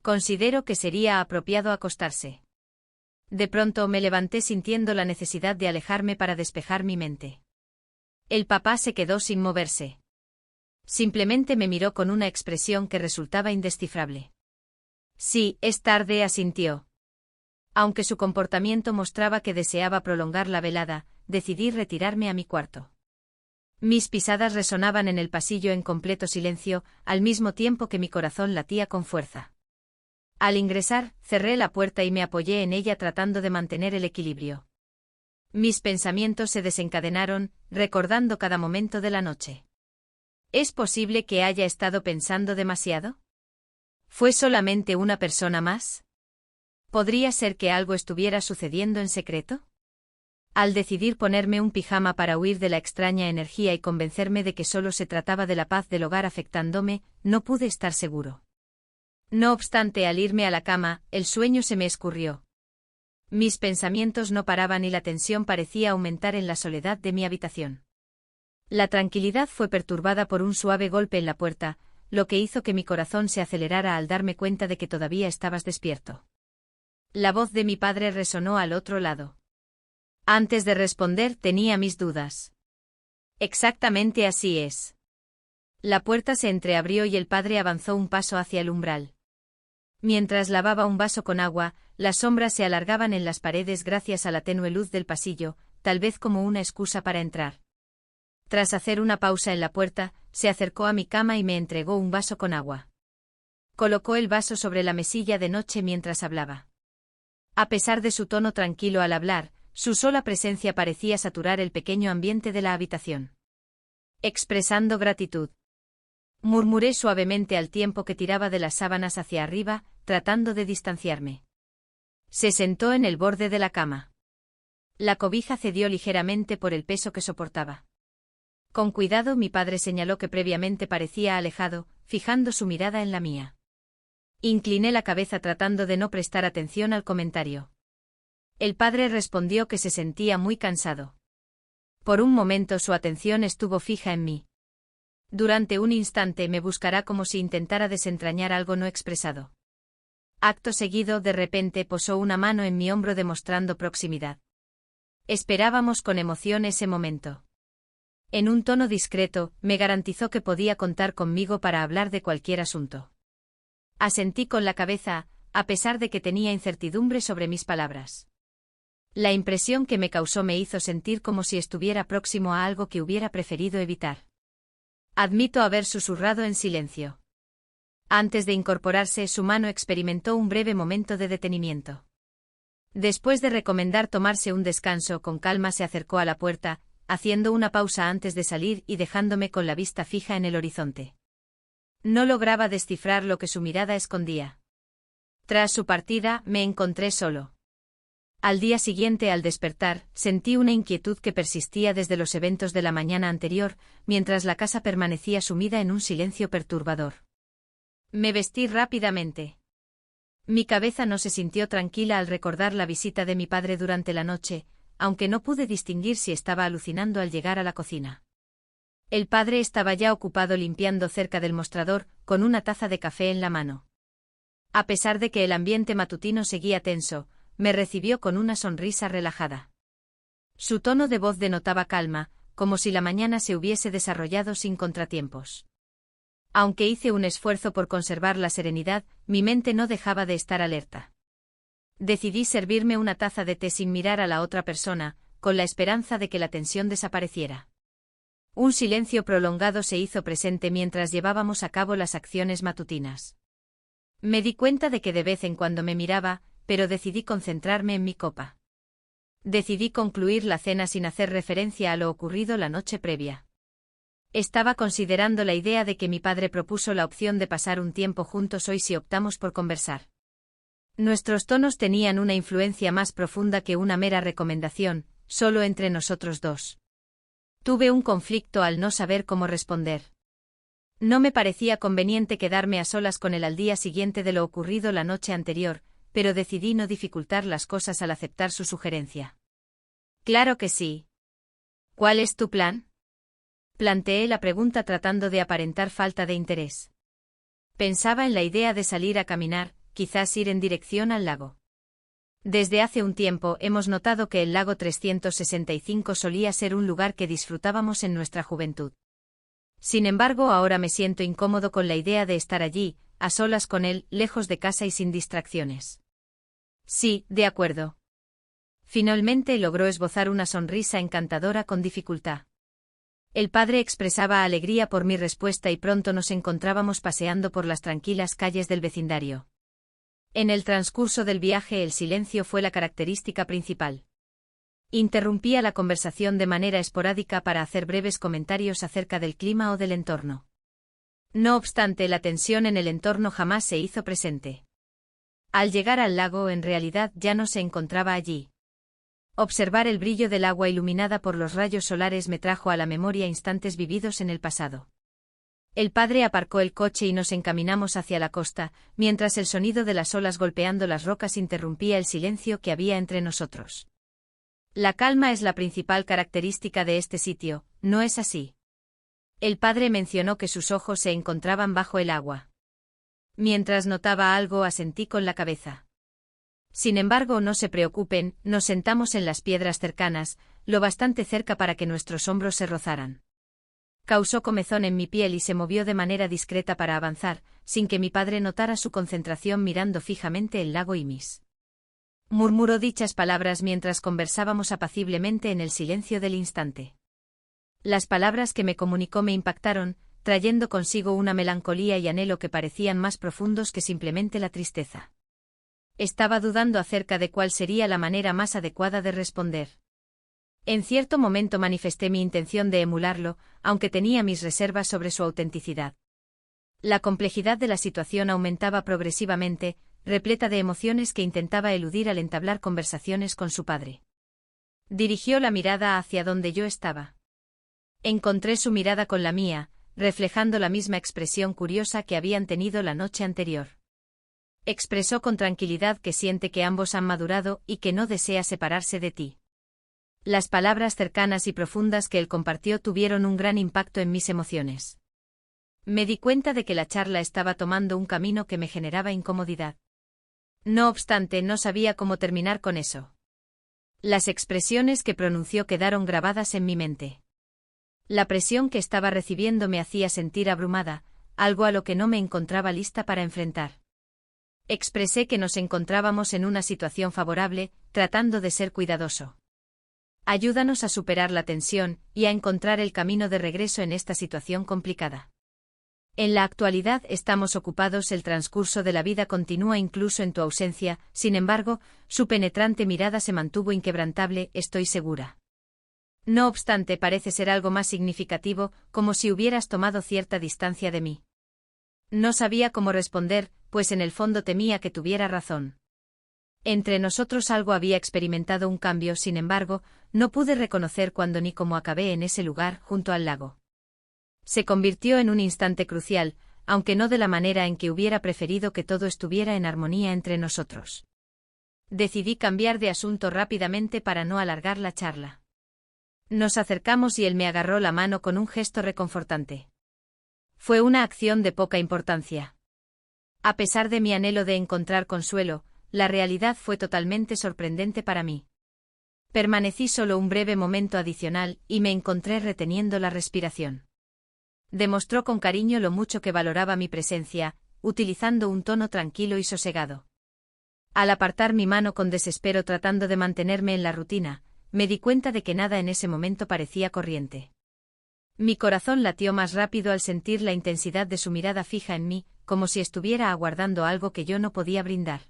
Considero que sería apropiado acostarse. De pronto me levanté sintiendo la necesidad de alejarme para despejar mi mente. El papá se quedó sin moverse. Simplemente me miró con una expresión que resultaba indescifrable. Sí, es tarde, asintió. Aunque su comportamiento mostraba que deseaba prolongar la velada, decidí retirarme a mi cuarto. Mis pisadas resonaban en el pasillo en completo silencio, al mismo tiempo que mi corazón latía con fuerza. Al ingresar, cerré la puerta y me apoyé en ella tratando de mantener el equilibrio. Mis pensamientos se desencadenaron, recordando cada momento de la noche. ¿Es posible que haya estado pensando demasiado? ¿Fue solamente una persona más? ¿Podría ser que algo estuviera sucediendo en secreto? Al decidir ponerme un pijama para huir de la extraña energía y convencerme de que solo se trataba de la paz del hogar afectándome, no pude estar seguro. No obstante, al irme a la cama, el sueño se me escurrió. Mis pensamientos no paraban y la tensión parecía aumentar en la soledad de mi habitación. La tranquilidad fue perturbada por un suave golpe en la puerta, lo que hizo que mi corazón se acelerara al darme cuenta de que todavía estabas despierto. La voz de mi padre resonó al otro lado. Antes de responder tenía mis dudas. Exactamente así es. La puerta se entreabrió y el padre avanzó un paso hacia el umbral. Mientras lavaba un vaso con agua, las sombras se alargaban en las paredes gracias a la tenue luz del pasillo, tal vez como una excusa para entrar. Tras hacer una pausa en la puerta, se acercó a mi cama y me entregó un vaso con agua. Colocó el vaso sobre la mesilla de noche mientras hablaba. A pesar de su tono tranquilo al hablar, su sola presencia parecía saturar el pequeño ambiente de la habitación. Expresando gratitud. Murmuré suavemente al tiempo que tiraba de las sábanas hacia arriba, tratando de distanciarme. Se sentó en el borde de la cama. La cobija cedió ligeramente por el peso que soportaba. Con cuidado mi padre señaló que previamente parecía alejado, fijando su mirada en la mía. Incliné la cabeza tratando de no prestar atención al comentario. El padre respondió que se sentía muy cansado. Por un momento su atención estuvo fija en mí. Durante un instante me buscará como si intentara desentrañar algo no expresado. Acto seguido, de repente posó una mano en mi hombro demostrando proximidad. Esperábamos con emoción ese momento. En un tono discreto, me garantizó que podía contar conmigo para hablar de cualquier asunto. Asentí con la cabeza, a pesar de que tenía incertidumbre sobre mis palabras. La impresión que me causó me hizo sentir como si estuviera próximo a algo que hubiera preferido evitar. Admito haber susurrado en silencio. Antes de incorporarse, su mano experimentó un breve momento de detenimiento. Después de recomendar tomarse un descanso, con calma se acercó a la puerta, haciendo una pausa antes de salir y dejándome con la vista fija en el horizonte. No lograba descifrar lo que su mirada escondía. Tras su partida, me encontré solo. Al día siguiente, al despertar, sentí una inquietud que persistía desde los eventos de la mañana anterior, mientras la casa permanecía sumida en un silencio perturbador. Me vestí rápidamente. Mi cabeza no se sintió tranquila al recordar la visita de mi padre durante la noche, aunque no pude distinguir si estaba alucinando al llegar a la cocina. El padre estaba ya ocupado limpiando cerca del mostrador, con una taza de café en la mano. A pesar de que el ambiente matutino seguía tenso, me recibió con una sonrisa relajada. Su tono de voz denotaba calma, como si la mañana se hubiese desarrollado sin contratiempos. Aunque hice un esfuerzo por conservar la serenidad, mi mente no dejaba de estar alerta. Decidí servirme una taza de té sin mirar a la otra persona, con la esperanza de que la tensión desapareciera. Un silencio prolongado se hizo presente mientras llevábamos a cabo las acciones matutinas. Me di cuenta de que de vez en cuando me miraba, pero decidí concentrarme en mi copa. Decidí concluir la cena sin hacer referencia a lo ocurrido la noche previa. Estaba considerando la idea de que mi padre propuso la opción de pasar un tiempo juntos hoy si optamos por conversar. Nuestros tonos tenían una influencia más profunda que una mera recomendación, solo entre nosotros dos. Tuve un conflicto al no saber cómo responder. No me parecía conveniente quedarme a solas con él al día siguiente de lo ocurrido la noche anterior, pero decidí no dificultar las cosas al aceptar su sugerencia. Claro que sí. ¿Cuál es tu plan? Planteé la pregunta tratando de aparentar falta de interés. Pensaba en la idea de salir a caminar, quizás ir en dirección al lago. Desde hace un tiempo hemos notado que el lago 365 solía ser un lugar que disfrutábamos en nuestra juventud. Sin embargo, ahora me siento incómodo con la idea de estar allí, a solas con él, lejos de casa y sin distracciones. Sí, de acuerdo. Finalmente logró esbozar una sonrisa encantadora con dificultad. El padre expresaba alegría por mi respuesta y pronto nos encontrábamos paseando por las tranquilas calles del vecindario. En el transcurso del viaje el silencio fue la característica principal. Interrumpía la conversación de manera esporádica para hacer breves comentarios acerca del clima o del entorno. No obstante, la tensión en el entorno jamás se hizo presente. Al llegar al lago, en realidad ya no se encontraba allí. Observar el brillo del agua iluminada por los rayos solares me trajo a la memoria instantes vividos en el pasado. El padre aparcó el coche y nos encaminamos hacia la costa, mientras el sonido de las olas golpeando las rocas interrumpía el silencio que había entre nosotros. La calma es la principal característica de este sitio, ¿no es así? El padre mencionó que sus ojos se encontraban bajo el agua. Mientras notaba algo, asentí con la cabeza. Sin embargo, no se preocupen, nos sentamos en las piedras cercanas, lo bastante cerca para que nuestros hombros se rozaran. Causó comezón en mi piel y se movió de manera discreta para avanzar, sin que mi padre notara su concentración mirando fijamente el lago Imis. Murmuró dichas palabras mientras conversábamos apaciblemente en el silencio del instante. Las palabras que me comunicó me impactaron, trayendo consigo una melancolía y anhelo que parecían más profundos que simplemente la tristeza. Estaba dudando acerca de cuál sería la manera más adecuada de responder. En cierto momento manifesté mi intención de emularlo, aunque tenía mis reservas sobre su autenticidad. La complejidad de la situación aumentaba progresivamente, repleta de emociones que intentaba eludir al entablar conversaciones con su padre. Dirigió la mirada hacia donde yo estaba. Encontré su mirada con la mía, reflejando la misma expresión curiosa que habían tenido la noche anterior. Expresó con tranquilidad que siente que ambos han madurado y que no desea separarse de ti. Las palabras cercanas y profundas que él compartió tuvieron un gran impacto en mis emociones. Me di cuenta de que la charla estaba tomando un camino que me generaba incomodidad. No obstante, no sabía cómo terminar con eso. Las expresiones que pronunció quedaron grabadas en mi mente. La presión que estaba recibiendo me hacía sentir abrumada, algo a lo que no me encontraba lista para enfrentar. Expresé que nos encontrábamos en una situación favorable, tratando de ser cuidadoso. Ayúdanos a superar la tensión y a encontrar el camino de regreso en esta situación complicada. En la actualidad estamos ocupados, el transcurso de la vida continúa incluso en tu ausencia, sin embargo, su penetrante mirada se mantuvo inquebrantable, estoy segura. No obstante, parece ser algo más significativo, como si hubieras tomado cierta distancia de mí. No sabía cómo responder, pues en el fondo temía que tuviera razón. Entre nosotros algo había experimentado un cambio, sin embargo, no pude reconocer cuándo ni cómo acabé en ese lugar, junto al lago. Se convirtió en un instante crucial, aunque no de la manera en que hubiera preferido que todo estuviera en armonía entre nosotros. Decidí cambiar de asunto rápidamente para no alargar la charla. Nos acercamos y él me agarró la mano con un gesto reconfortante. Fue una acción de poca importancia. A pesar de mi anhelo de encontrar consuelo, la realidad fue totalmente sorprendente para mí. Permanecí solo un breve momento adicional y me encontré reteniendo la respiración. Demostró con cariño lo mucho que valoraba mi presencia, utilizando un tono tranquilo y sosegado. Al apartar mi mano con desespero tratando de mantenerme en la rutina, me di cuenta de que nada en ese momento parecía corriente. Mi corazón latió más rápido al sentir la intensidad de su mirada fija en mí, como si estuviera aguardando algo que yo no podía brindar.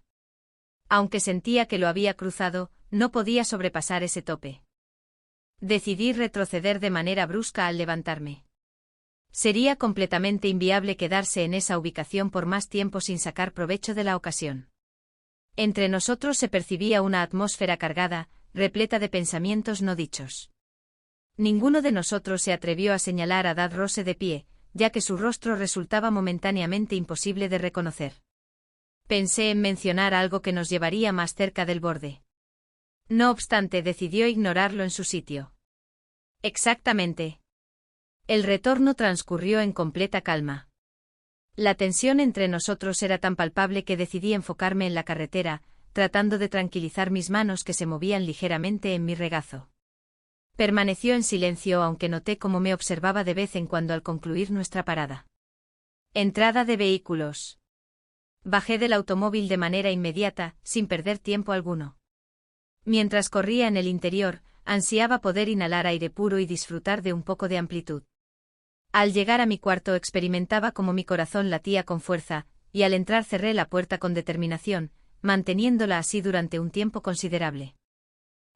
Aunque sentía que lo había cruzado, no podía sobrepasar ese tope. Decidí retroceder de manera brusca al levantarme. Sería completamente inviable quedarse en esa ubicación por más tiempo sin sacar provecho de la ocasión. Entre nosotros se percibía una atmósfera cargada, repleta de pensamientos no dichos. Ninguno de nosotros se atrevió a señalar a Dad Rose de pie, ya que su rostro resultaba momentáneamente imposible de reconocer. Pensé en mencionar algo que nos llevaría más cerca del borde. No obstante, decidió ignorarlo en su sitio. Exactamente. El retorno transcurrió en completa calma. La tensión entre nosotros era tan palpable que decidí enfocarme en la carretera, tratando de tranquilizar mis manos que se movían ligeramente en mi regazo. Permaneció en silencio aunque noté cómo me observaba de vez en cuando al concluir nuestra parada. Entrada de vehículos. Bajé del automóvil de manera inmediata, sin perder tiempo alguno. Mientras corría en el interior, ansiaba poder inhalar aire puro y disfrutar de un poco de amplitud. Al llegar a mi cuarto experimentaba como mi corazón latía con fuerza, y al entrar cerré la puerta con determinación, manteniéndola así durante un tiempo considerable.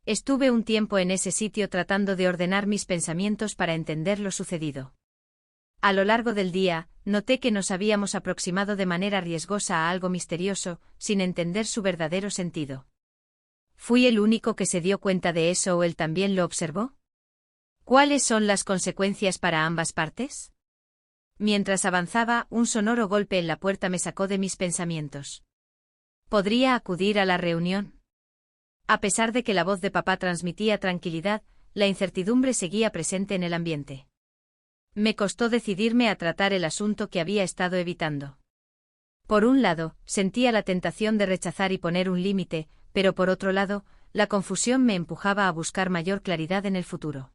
Estuve un tiempo en ese sitio tratando de ordenar mis pensamientos para entender lo sucedido. A lo largo del día, noté que nos habíamos aproximado de manera riesgosa a algo misterioso, sin entender su verdadero sentido. ¿Fui el único que se dio cuenta de eso o él también lo observó? ¿Cuáles son las consecuencias para ambas partes? Mientras avanzaba, un sonoro golpe en la puerta me sacó de mis pensamientos. ¿Podría acudir a la reunión? A pesar de que la voz de papá transmitía tranquilidad, la incertidumbre seguía presente en el ambiente. Me costó decidirme a tratar el asunto que había estado evitando. Por un lado, sentía la tentación de rechazar y poner un límite, pero por otro lado, la confusión me empujaba a buscar mayor claridad en el futuro.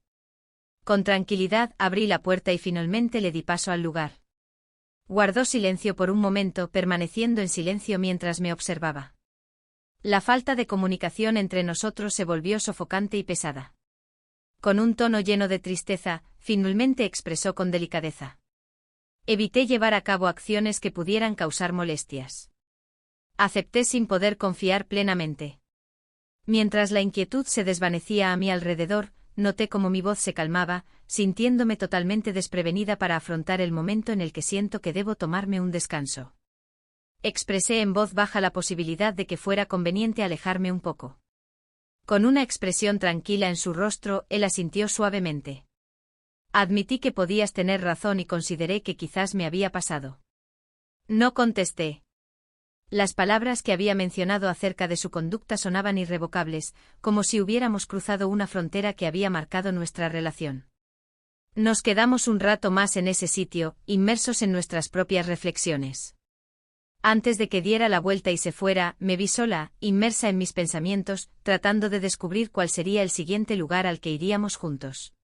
Con tranquilidad abrí la puerta y finalmente le di paso al lugar. Guardó silencio por un momento, permaneciendo en silencio mientras me observaba. La falta de comunicación entre nosotros se volvió sofocante y pesada. Con un tono lleno de tristeza, finalmente expresó con delicadeza. Evité llevar a cabo acciones que pudieran causar molestias. Acepté sin poder confiar plenamente. Mientras la inquietud se desvanecía a mi alrededor, noté cómo mi voz se calmaba, sintiéndome totalmente desprevenida para afrontar el momento en el que siento que debo tomarme un descanso. Expresé en voz baja la posibilidad de que fuera conveniente alejarme un poco. Con una expresión tranquila en su rostro, él asintió suavemente. Admití que podías tener razón y consideré que quizás me había pasado. No contesté. Las palabras que había mencionado acerca de su conducta sonaban irrevocables, como si hubiéramos cruzado una frontera que había marcado nuestra relación. Nos quedamos un rato más en ese sitio, inmersos en nuestras propias reflexiones. Antes de que diera la vuelta y se fuera, me vi sola, inmersa en mis pensamientos, tratando de descubrir cuál sería el siguiente lugar al que iríamos juntos.